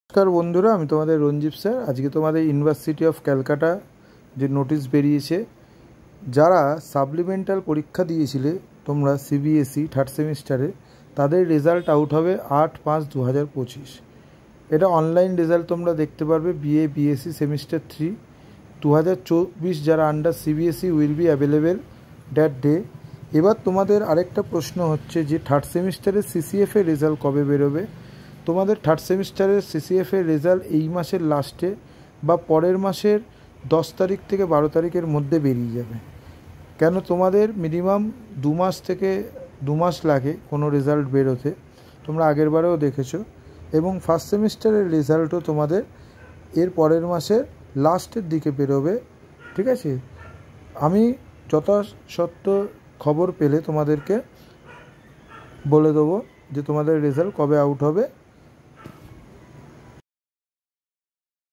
नमस्कार बंधुरा आमी तोमादेर रंजीब सर आज के तोमादेर यूनिभार्सिटी अफ क्यालकाटा जो नोटिस बेरिয়েছে যারা সাপ্লিমেন্টাল পরীক্ষা দিয়েছিলে তোমরা সিবিএসই থার্ড সেমিস্টারে তাদের রেজাল্ট আউট হবে 8/5/2025। এটা অনলাইন রেজাল্ট তোমরা দেখতে পারবে। বিএ বিএসসি সেমিস্টার 3 2024 যারা under CBSE will be available that day. এবার তোমাদের আরেকটা প্রশ্ন হচ্ছে যে থার্ড সেমিস্টারের সিসিএফ এর রেজাল্ট কবে বেরোবে। তোমাদের থার্ড সেমিস্টারের সিসিএফ এর রেজাল্ট এই মাসের লাস্টে বা পরের মাসের 10 তারিখ থেকে 12 তারিখের মধ্যে বেরিয়ে যাবে। কেন তোমাদের মিনিমাম 2 মাস থেকে 2 মাস লাগে কোনো রেজাল্ট বেরোতে, তোমরা আগের বারেও দেখেছো। এবং ফার্স্ট সেমিস্টারের রেজাল্টও তোমাদের এর পরের মাসের লাস্টের দিকে বেরোবে, ঠিক আছে। আমি যথাসত্য খবর পেলে তোমাদেরকে বলে দেবো যে তোমাদের রেজাল্ট কবে আউট হবে।